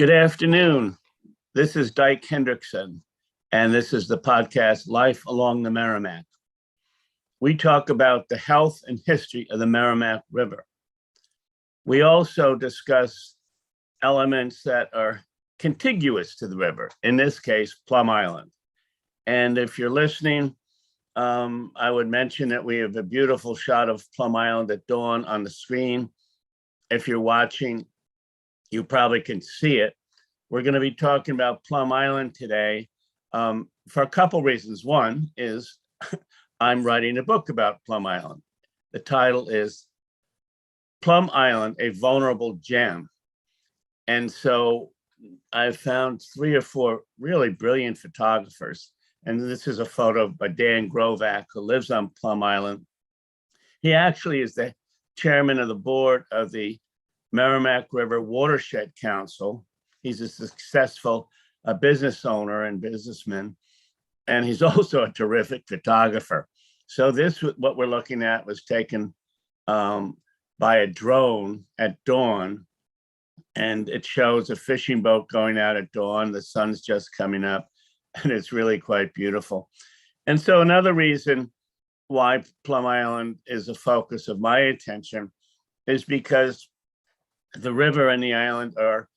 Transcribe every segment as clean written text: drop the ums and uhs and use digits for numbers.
Good afternoon. This is Dyke Hendrickson, and this is the podcast Life Along the Merrimack. We talk about the health and history of the Merrimack River. We also discuss elements that are contiguous to the river, in this case, Plum Island. And if you're listening, I would mention that we have a beautiful shot of Plum Island at dawn on the screen. If you're watching, you probably can see it. We're going to be talking about Plum Island today for a couple reasons. One is I'm writing a book about Plum Island. The title is Plum Island, a Vulnerable Gem. And so I've found 3 or 4 really brilliant photographers. And this is a photo by Dan Grovac, who lives on Plum Island. He actually is the chairman of the board of the Merrimack River Watershed Council. He's a successful business owner and businessman, and he's also a terrific photographer. So this, what we're looking at, was taken by a drone at dawn, and it shows a fishing boat going out at dawn. The sun's just coming up, and it's really quite beautiful. And so another reason why Plum Island is a focus of my attention is because the river and the island are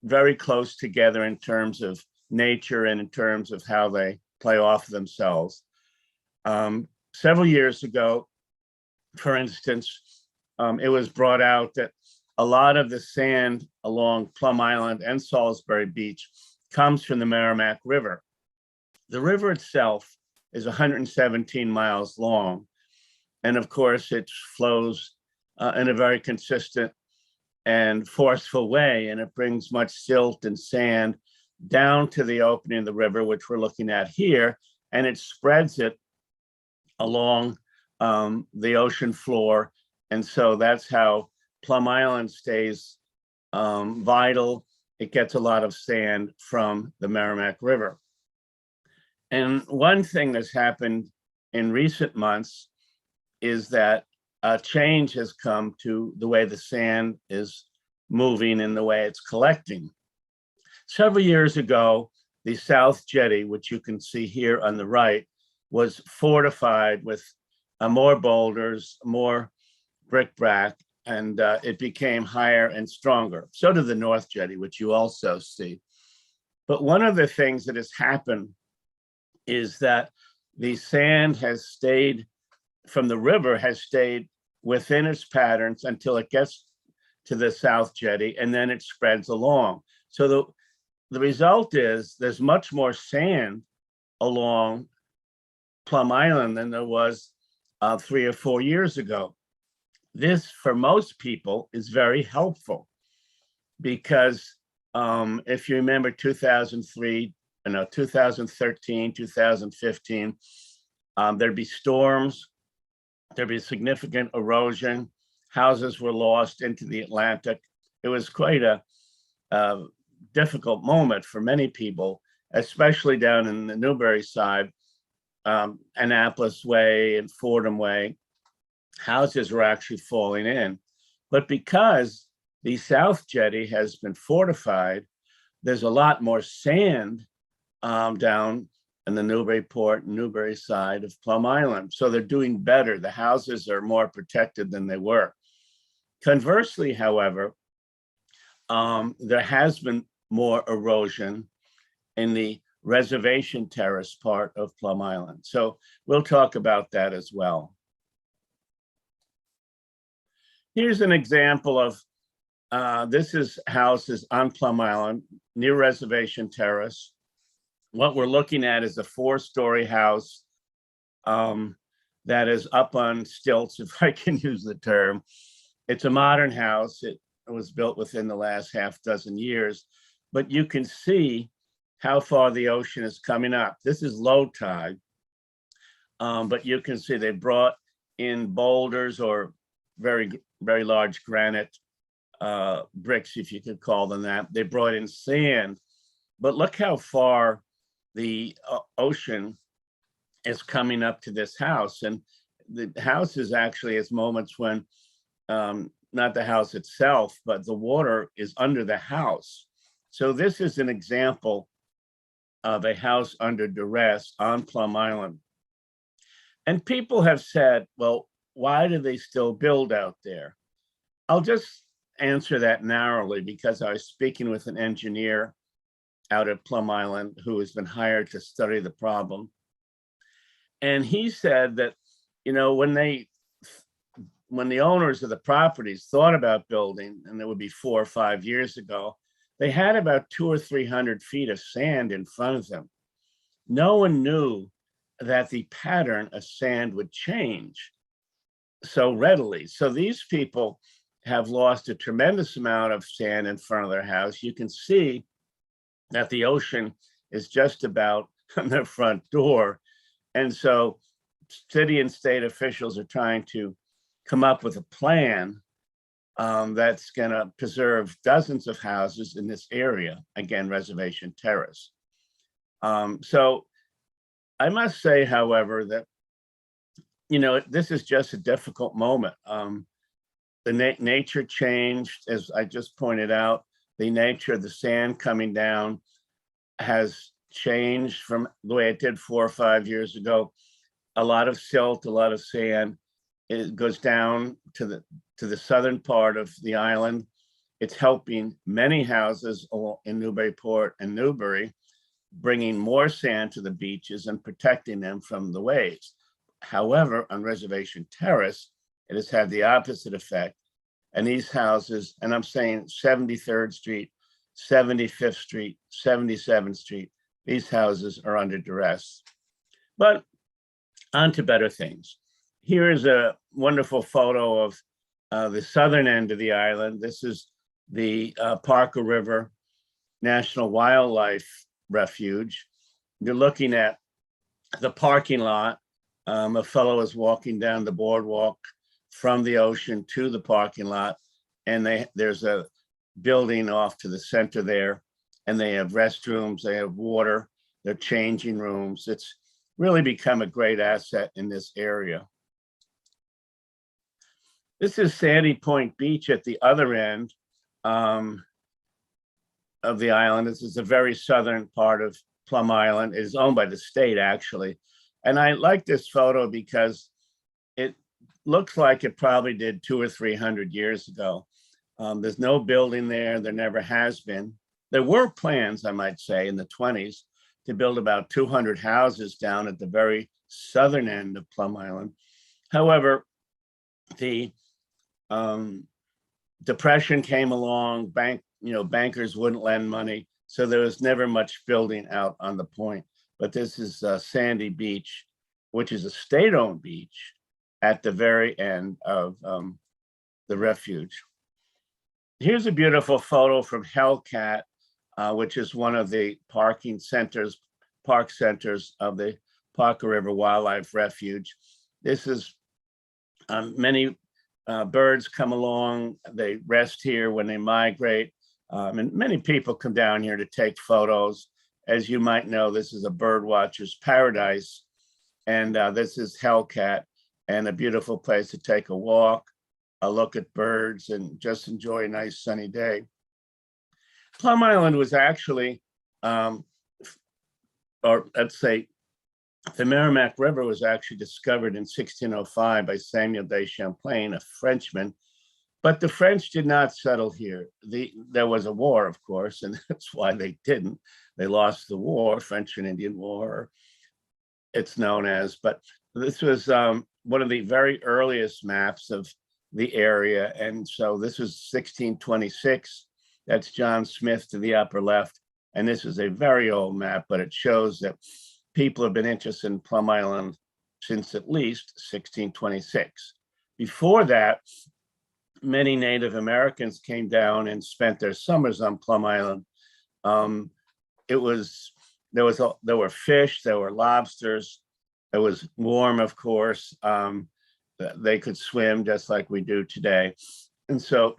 very close together in terms of nature and in terms of how they play off themselves. Several years ago, for instance, it was brought out that a lot of the sand along Plum Island and Salisbury Beach comes from the Merrimack River. The river itself is 117 miles long. And of course, it flows in a very consistent and forceful way, and it brings much silt and sand down to the opening of the river, which we're looking at here, and it spreads it along the ocean floor. And so that's how Plum Island stays vital. It gets a lot of sand from the Merrimack River. And one thing that's happened in recent months is that a change has come to the way the sand is moving and the way it's collecting. Several years ago, the South Jetty, which you can see here on the right, was fortified with more boulders, more bric-a-brac, and it became higher and stronger. So did the North Jetty, which you also see. But one of the things that has happened is that the sand has stayed from the river, has stayed within its patterns until it gets to the South Jetty, and then it spreads along. So the result is there's much more sand along Plum Island than there was 3 or 4 years ago. This, for most people, is very helpful because if you remember 2013, 2015, there'd be storms, there'd be significant erosion, houses were lost into the Atlantic. It was quite a difficult moment for many people, especially down in the Newbury side, Annapolis Way and Fordham Way. Houses were actually falling in. But because the South Jetty has been fortified, there's a lot more sand down in the Newburyport and Newbury side of Plum Island. So they're doing better. The houses are more protected than they were. Conversely, however, there has been more erosion in the reservation terrace part of Plum Island. So we'll talk about that as well. Here's an example of, this is houses on Plum Island near Reservation Terrace. What we're looking at is a 4-story house that is up on stilts, if I can use the term. It's a modern house. It was built within the last half dozen years, but you can see how far the ocean is coming up. This is low tide, but you can see they brought in boulders or very, very large granite bricks, if you could call them that. They brought in sand, but look how far the ocean is coming up to this house. And the house is actually, has moments when not the house itself, but the water is under the house. So this is an example of a house under duress on Plum Island. And people have said, well, why do they still build out there? I'll just answer that narrowly because I was speaking with an engineer out at Plum Island who has been hired to study the problem. And he said that, you know, when the owners of the properties thought about building, and it would be 4 or 5 years ago, they had about 200 or 300 feet of sand in front of them. No one knew that the pattern of sand would change so readily. So these people have lost a tremendous amount of sand in front of their house. You can see that the ocean is just about on their front door. And so city and state officials are trying to come up with a plan that's going to preserve dozens of houses in this area, again, Reservation Terrace. So I must say, however, that, you know, this is just a difficult moment. The nature changed, as I just pointed out. The nature of the sand coming down has changed from the way it did 4 or 5 years ago. A lot of silt, a lot of sand. It goes down to the southern part of the island. It's helping many houses in Newburyport and Newbury, bringing more sand to the beaches and protecting them from the waves. However, on Reservation Terrace, it has had the opposite effect. And these houses, and I'm saying 73rd Street, 75th Street, 77th Street, these houses are under duress. But on to better things. Here is a wonderful photo of the southern end of the island. This is the Parker River National Wildlife Refuge. You're looking at the parking lot. A fellow is walking down the boardwalk from the ocean to the parking lot, and there's a building off to the center there, and they have restrooms, they have water, they're changing rooms. It's really become a great asset in this area. This is Sandy Point Beach at the other end of the island. This is the very southern part of Plum Island. It is owned by the state, actually. And I like this photo because it looks like it probably did 200 or 300 years ago. There's no building there. There never has been. There were plans, I might say, in the 20s to build about 200 houses down at the very southern end of Plum Island. However, the Depression came along, bankers wouldn't lend money. So there was never much building out on the point. But this is Sandy Beach, which is a state-owned beach at the very end of the refuge. Here's a beautiful photo from Hellcat, which is one of the park centers of the Parker River Wildlife Refuge. This is many birds come along, they rest here when they migrate, and many people come down here to take photos. As you might know, this is a bird watcher's paradise, and this is Hellcat, and a beautiful place to take a walk, a look at birds, and just enjoy a nice sunny day. Plum Island was actually, or let's say, the Merrimack River was actually discovered in 1605 by Samuel de Champlain, a Frenchman, but the French did not settle here. There was a war, of course, and that's why they didn't. They lost the war, French and Indian War, it's known as, but this was one of the very earliest maps of the area. And so this was 1626. That's John Smith to the upper left. And this is a very old map, but it shows that people have been interested in Plum Island since at least 1626. Before that, many Native Americans came down and spent their summers on Plum Island. There were fish, there were lobsters. It was warm, of course. They could swim just like we do today. And so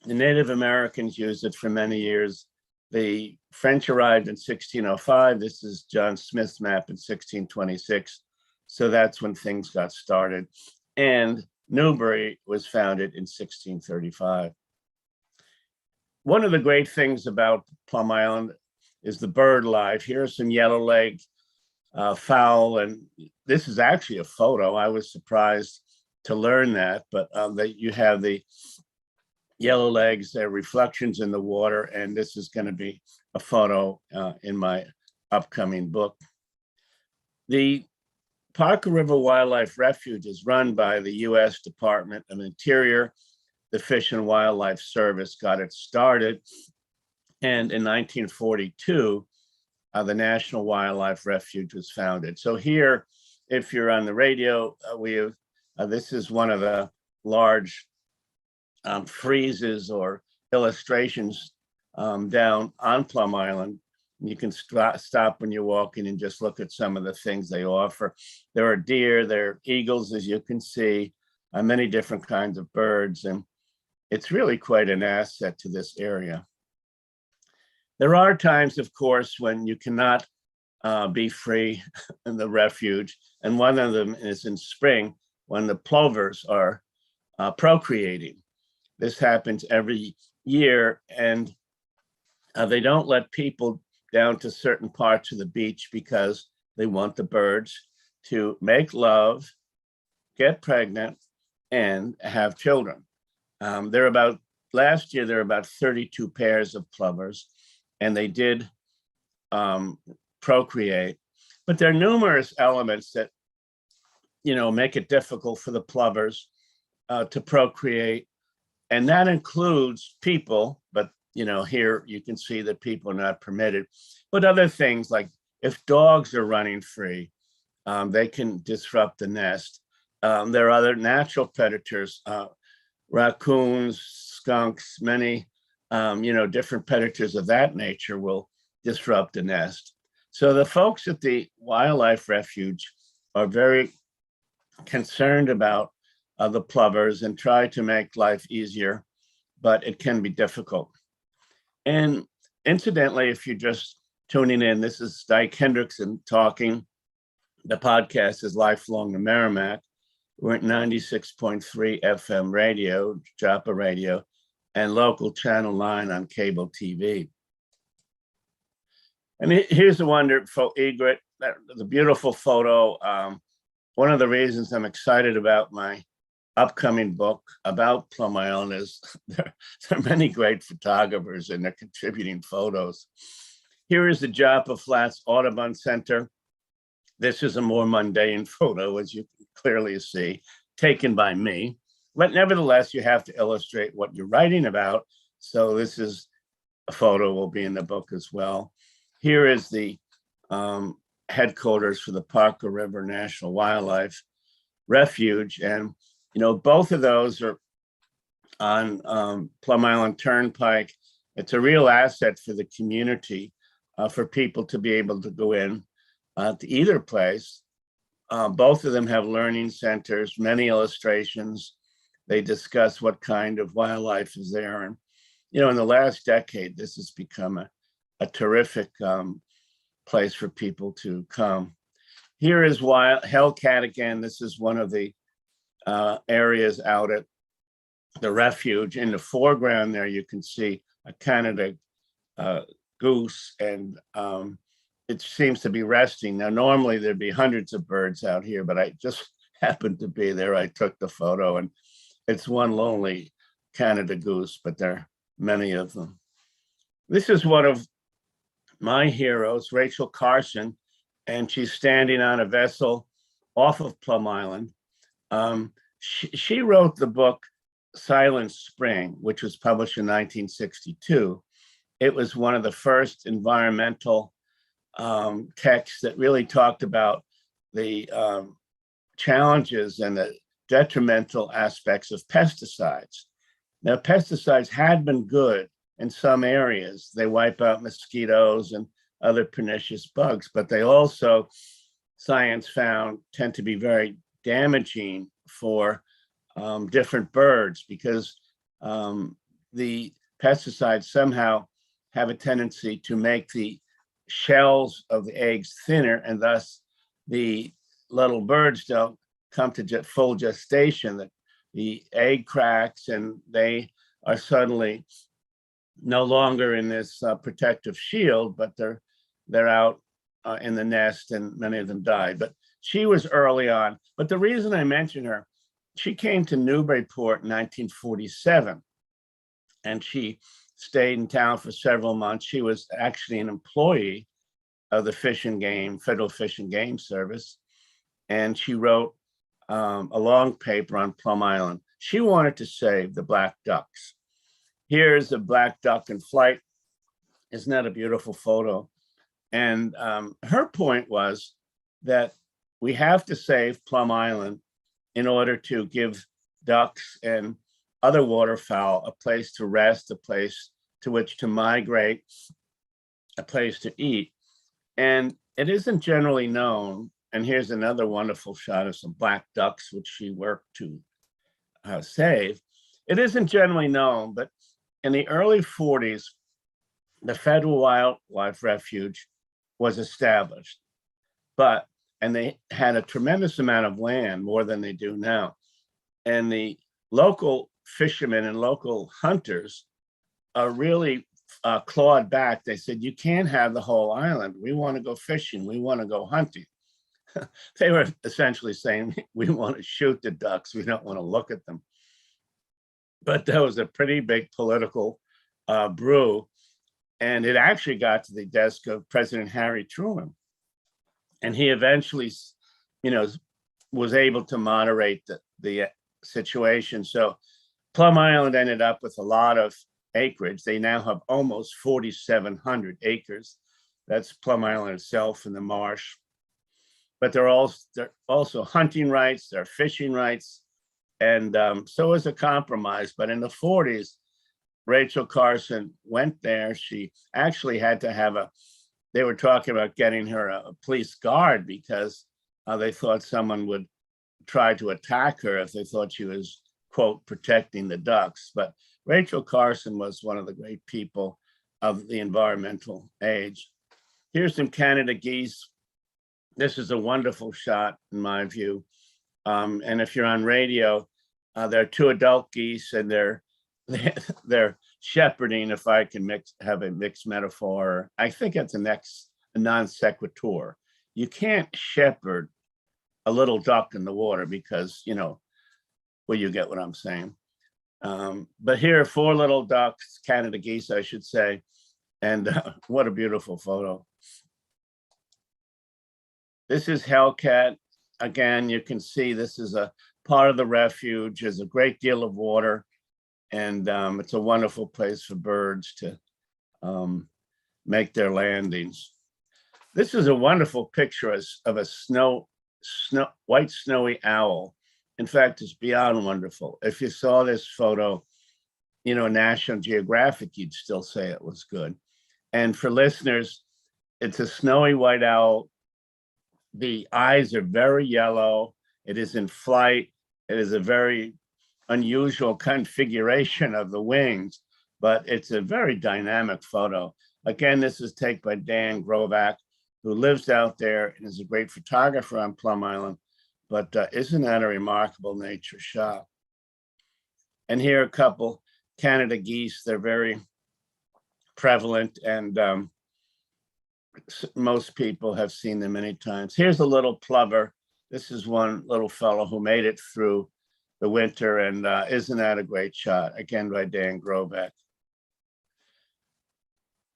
the Native Americans used it for many years. The French arrived in 1605. This is John Smith's map in 1626. So that's when things got started. And Newbury was founded in 1635. One of the great things about Plum Island is the bird life. Here's some yellow-legged fowl, and this is actually a photo. I was surprised to learn that, but that you have the yellow legs, their reflections in the water, and this is going to be a photo in my upcoming book. The Parker River Wildlife Refuge is run by the U.S. Department of Interior. The Fish and Wildlife Service got it started, and in 1942, the National Wildlife Refuge was founded. So here, if you're on the radio, this is one of the large friezes or illustrations down on Plum Island. You can stop when you're walking and just look at some of the things they offer. There are deer, there are eagles, as you can see, many different kinds of birds, and it's really quite an asset to this area. There are times, of course, when you cannot be free in the refuge, and one of them is in spring when the plovers are procreating. This happens every year, and they don't let people down to certain parts of the beach because they want the birds to make love, get pregnant, and have children. Last year, there were about 32 pairs of plovers, and they did procreate. But there are numerous elements that, make it difficult for the plovers to procreate. And that includes people, but here you can see that people are not permitted. But other things like if dogs are running free, they can disrupt the nest. There are other natural predators, raccoons, skunks, many different predators of that nature will disrupt the nest. So the folks at the Wildlife Refuge are very concerned about the plovers and try to make life easier, but it can be difficult. And incidentally, if you're just tuning in, this is Dyke Hendrickson talking. The podcast is Life Along the Merrimack. We're at 96.3 FM radio, Joppa radio, and local channel 9 on cable TV. And here's a wonderful egret, the beautiful photo. One of the reasons I'm excited about my upcoming book about Plum Island is there are many great photographers and they're contributing photos. Here is the Joppa Flats Audubon Center. This is a more mundane photo, as you can clearly see, taken by me. But nevertheless, you have to illustrate what you're writing about. So this is a photo will be in the book as well. Here is the headquarters for the Parker River National Wildlife Refuge. And, both of those are on Plum Island Turnpike. It's a real asset for the community, for people to be able to go in to either place. Both of them have learning centers, many illustrations. They discuss what kind of wildlife is there. And, in the last decade, this has become a terrific place for people to come. Here is Hellcat again. This is one of the areas out at the refuge. In the foreground there, you can see a Canada goose, and it seems to be resting. Now, normally there'd be hundreds of birds out here, but I just happened to be there. I took the photo, and it's one lonely Canada goose, but there are many of them. This is one of my heroes, Rachel Carson, and she's standing on a vessel off of Plum Island. She wrote the book Silent Spring, which was published in 1962. It was one of the first environmental texts that really talked about the challenges and the detrimental aspects of pesticides. Now, pesticides had been good in some areas. They wipe out mosquitoes and other pernicious bugs, but they also, science found, tend to be very damaging for different birds because the pesticides somehow have a tendency to make the shells of the eggs thinner, and thus the little birds don't come to full gestation that the egg cracks and they are suddenly no longer in this protective shield, but they're out in the nest, and many of them died. But she was early on. But the reason I mention her, she came to Newburyport in 1947, and she stayed in town for several months. She was actually an employee of the Federal Fish and Game Service, and she wrote a long paper on Plum Island. She wanted to save the black ducks. Here's a black duck in flight. Isn't that a beautiful photo? And her point was that we have to save Plum Island in order to give ducks and other waterfowl a place to rest, a place to which to migrate, a place to eat. And it isn't generally known, and here's another wonderful shot of some black ducks, which she worked to save. It isn't generally known, but in the early 40s, the Federal Wildlife Refuge was established, and they had a tremendous amount of land, more than they do now. And the local fishermen and local hunters really clawed back. They said, you can't have the whole island. We want to go fishing. We want to go hunting. They were essentially saying, we want to shoot the ducks. We don't want to look at them. But there was a pretty big political brew. And it actually got to the desk of President Harry Truman. And he eventually, was able to moderate the situation. So Plum Island ended up with a lot of acreage. They now have almost 4,700 acres. That's Plum Island itself and the marsh. But there are also hunting rights, there are fishing rights. And so is a compromise. But in the 40s, Rachel Carson went there. She actually had to they were talking about getting her a police guard because they thought someone would try to attack her if they thought she was, quote, protecting the ducks. But Rachel Carson was one of the great people of the environmental age. Here's some Canada geese. This is a wonderful shot, in my view. And if you're on radio, there are two adult geese, and they're shepherding, if I can have a mixed metaphor. I think it's a non sequitur. You can't shepherd a little duck in the water because, well, you get what I'm saying. But here are four little ducks, Canada geese, I should say. And what a beautiful photo. This is Hellcat. Again, you can see this is a part of the refuge. There's a great deal of water. And it's a wonderful place for birds to make their landings. This is a wonderful picture of a white snowy owl. In fact, it's beyond wonderful. If you saw this photo, National Geographic, you'd still say it was good. And for listeners, it's a snowy white owl. The eyes are very yellow. It is in flight. It is a very unusual configuration of the wings, but it's a very dynamic photo. Again, this is taken by Dan Grovak, who lives out there and is a great photographer on Plum Island. But isn't that a remarkable nature shot? And here are a couple Canada geese. They're very prevalent, and most people have seen them many times. Here's a little plover. This is one little fellow who made it through the winter, and isn't that a great shot? Again, by Dan Grovak.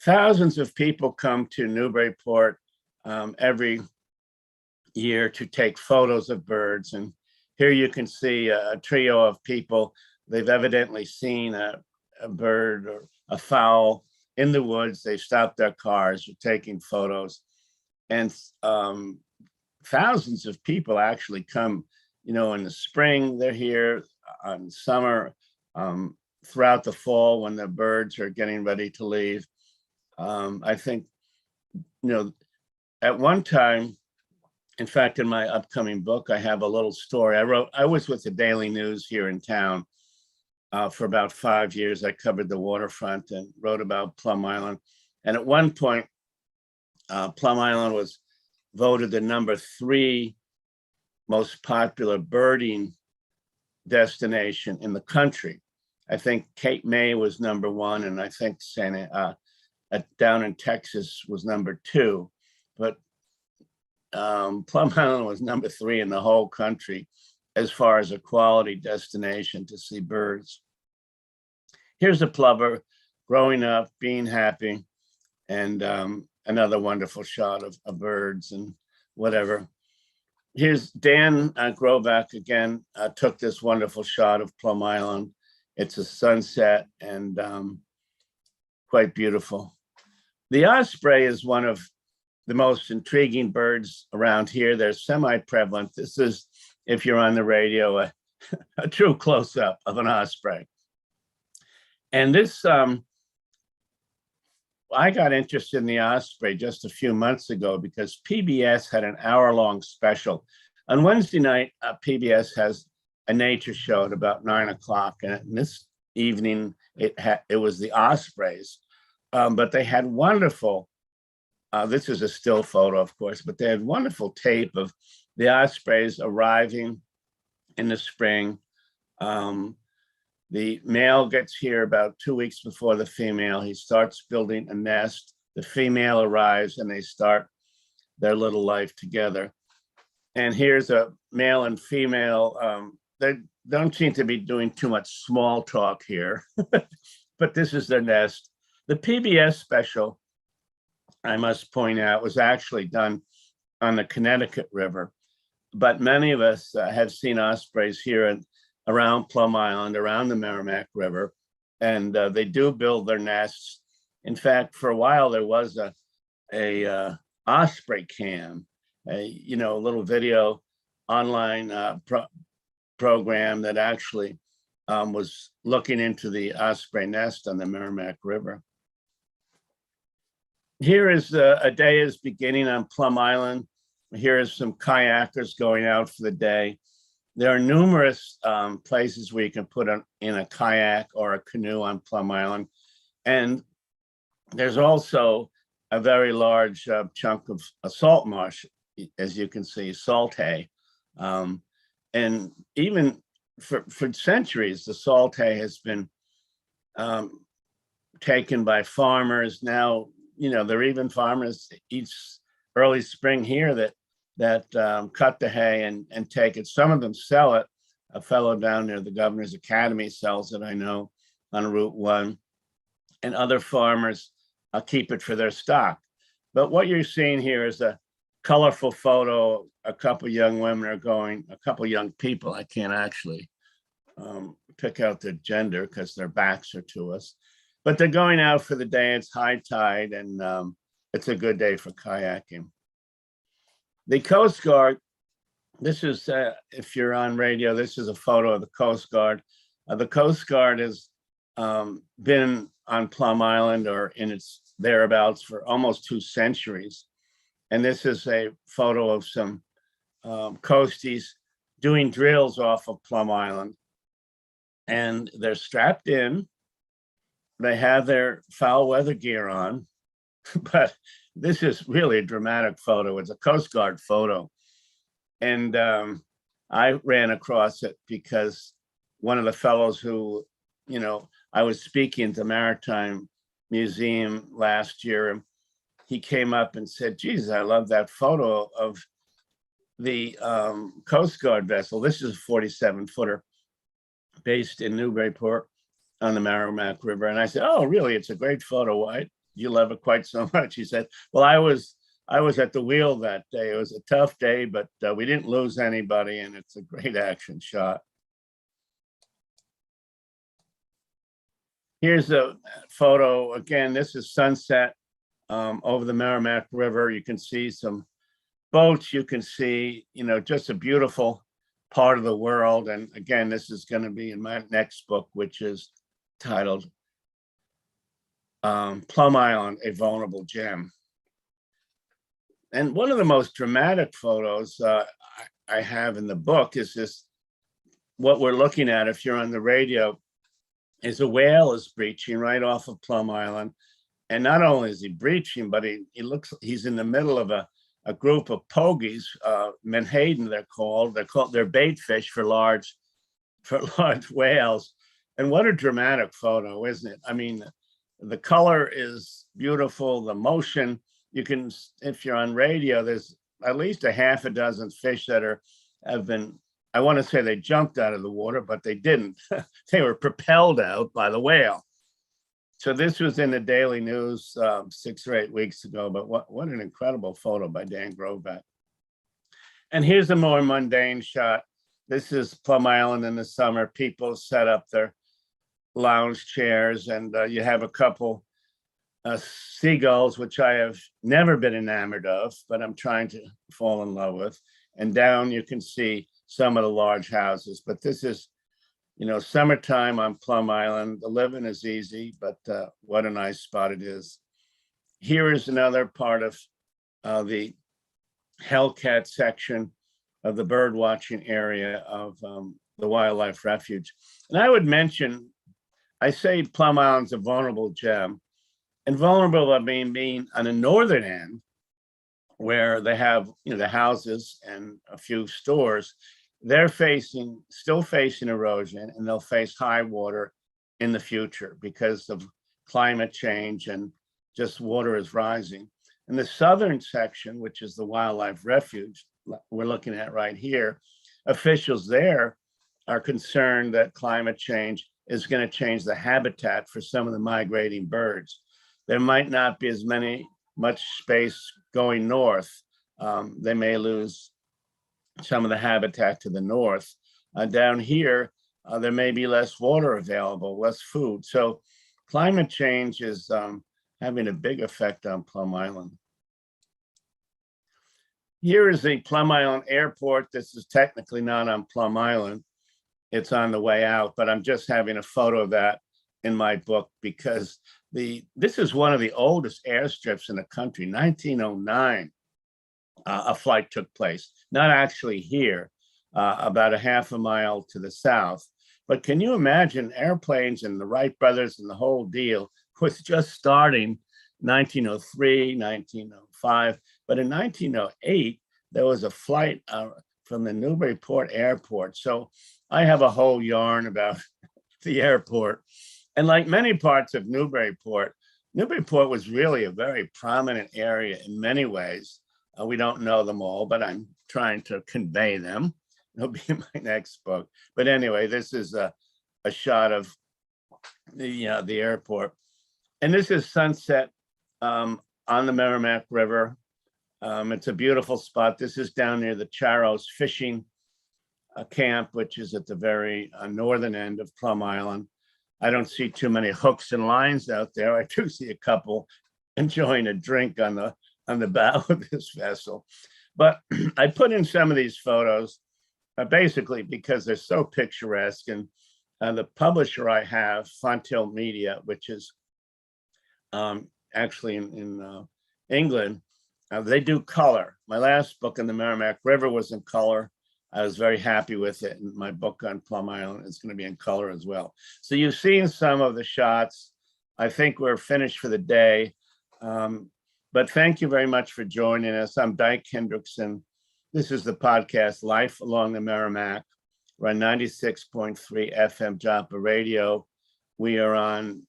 Thousands of people come to Newburyport every year to take photos of birds. And here you can see a trio of people. They've evidently seen a bird or a fowl in the woods. They stopped their cars, are taking photos. And thousands of people actually come, in the spring, they're here, on summer, throughout the fall when the birds are getting ready to leave. I think, at one time, in fact, in my upcoming book, I have a little story. I was with the Daily News here in town for about 5 years. I covered the waterfront and wrote about Plum Island. And at one point, Plum Island was voted the #3 most popular birding destination in the country. I think Cape May was number one, and I think down in Texas was number two, but Plum Island was number three in the whole country as far as a quality destination to see birds. Here's a plover growing up, being happy, and another wonderful shot of birds and whatever. Here's Dan Grovac again, took this wonderful shot of Plum Island. It's a sunset and quite beautiful. The osprey is one of the most intriguing birds around here. They're semi-prevalent. This is, if you're on the radio, a true close-up of an osprey. And this, I got interested in the osprey just a few months ago because PBS had an hour-long special. On Wednesday night, PBS has a nature show at about 9 o'clock. And this evening, it was the ospreys. But they had wonderful, this is a still photo, of course, but they had wonderful tape of the ospreys arriving in the spring. The male gets here about 2 weeks before the female. He starts building a nest. The female arrives and they start their little life together. And here's a male and female. They don't seem to be doing too much small talk here, but this is their nest. The PBS special, I must point out, was actually done on the Connecticut River, but many of us have seen ospreys here around Plum Island, around the Merrimack River, and they do build their nests. In fact, for a while, there was a osprey cam, a little video online program that actually was looking into the osprey nest on the Merrimack River. Here is a day is beginning on Plum Island. Here is some kayakers going out for the day. There are numerous places where you can put in a kayak or a canoe on Plum Island. And there's also a very large chunk of a salt marsh, as you can see, salt hay. And even for centuries, the salt hay has been taken by farmers. Now, there are even farmers each early spring here that cut the hay and take it. Some of them sell it. A fellow down near the Governor's Academy sells it, I know, on Route 1. And other farmers keep it for their stock. But what you're seeing here is a colorful photo. A couple young women are going, a couple young people. I can't actually pick out their gender because their backs are to us. But they're going out for the day. It's high tide, and it's a good day for kayaking. The Coast Guard, this is, if you're on radio, this is a photo of the Coast Guard. The Coast Guard has been on Plum Island or in its thereabouts for almost 2 centuries. And this is a photo of some coasties doing drills off of Plum Island. And they're strapped in. They have their foul weather gear on, but this is really a dramatic photo. It's a Coast Guard photo. And I ran across it because one of the fellows who, I was speaking at the Maritime Museum last year, and he came up and said, "Geez, I love that photo of the Coast Guard vessel." This is a 47-footer based in Newburyport on the Merrimack River. And I said, "Oh, really? It's a great photo. Why you love it quite so much?" He said, "Well, I was at the wheel that day. It was a tough day, but we didn't lose anybody, and it's a great action shot." Here's a photo. Again, this is sunset over the Merrimack River. You can see some boats. You can see, just a beautiful part of the world. And again, this is going to be in my next book, which is titled Plum Island, A Vulnerable Gem. And one of the most dramatic photos I have in the book is this, what we're looking at, if you're on the radio, is a whale is breaching right off of Plum Island. And not only is he breaching, but he's in the middle of a group of pogies, menhaden they're bait fish for large for large whales. And what a dramatic photo, isn't it? I mean, the color is beautiful, the motion. You can, if you're on radio, there's at least a half a dozen fish that have been, I want to say they jumped out of the water, but they didn't. They were propelled out by the whale. So this was in the Daily News 6 or 8 weeks ago, but what an incredible photo by Dan Grovac. And here's a more mundane shot. This is Plum Island in the summer. People set up their lounge chairs, and you have a couple seagulls, which I have never been enamored of, but I'm trying to fall in love with. And down you can see some of the large houses. But this is, summertime on Plum Island. The living is easy, but what a nice spot it is. Here is another part of the Hellcat section of the bird watching area of the Wildlife Refuge. And I would mention, I say Plum Island's a vulnerable gem. And vulnerable, I mean on the northern end, where they have the houses and a few stores, they're still facing erosion, and they'll face high water in the future because of climate change and just water is rising. In the southern section, which is the Wildlife Refuge we're looking at right here, officials there are concerned that climate change is going to change the habitat for some of the migrating birds. There might not be as much space going north. They may lose some of the habitat to the north. Down here, there may be less water available, less food. So climate change is having a big effect on Plum Island. Here is the Plum Ion Airport. This is technically not on Plum Island. It's on the way out, but I'm just having a photo of that in my book because this is one of the oldest airstrips in the country. 1909, a flight took place, not actually here, about a half a mile to the south. But can you imagine airplanes and the Wright brothers and the whole deal was just starting 1903, 1905. But in 1908, there was a flight from the Newburyport Airport. So I have a whole yarn about the airport. And like many parts of Newburyport was really a very prominent area in many ways. We don't know them all, but I'm trying to convey them. It'll be in my next book. But anyway, this is a shot of the airport. And this is sunset on the Merrimack River. It's a beautiful spot. This is down near the Charros fishing camp, which is at the very northern end of Plum Island. I don't see too many hooks and lines out there. I do see a couple enjoying a drink on the bow of this vessel. But I put in some of these photos basically because they're so picturesque. And the publisher I have, Fontilt Media, which is actually in England, they do color. My last book on the Merrimack River was in color. I was very happy with it. And my book on Plum Island is going to be in color as well. So you've seen some of the shots. I think we're finished for the day. But thank you very much for joining us. I'm Dyke Hendrickson. This is the podcast, Life Along the Merrimack. We're on 96.3 FM Joppa Radio. We are on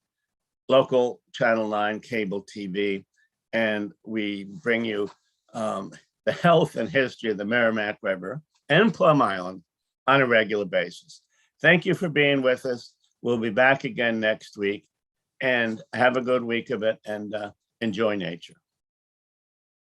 local Channel 9 cable TV, and we bring you the health and history of the Merrimack River and Plum Island on a regular basis. Thank you for being with us. We'll be back again next week, and have a good week of it, and enjoy nature.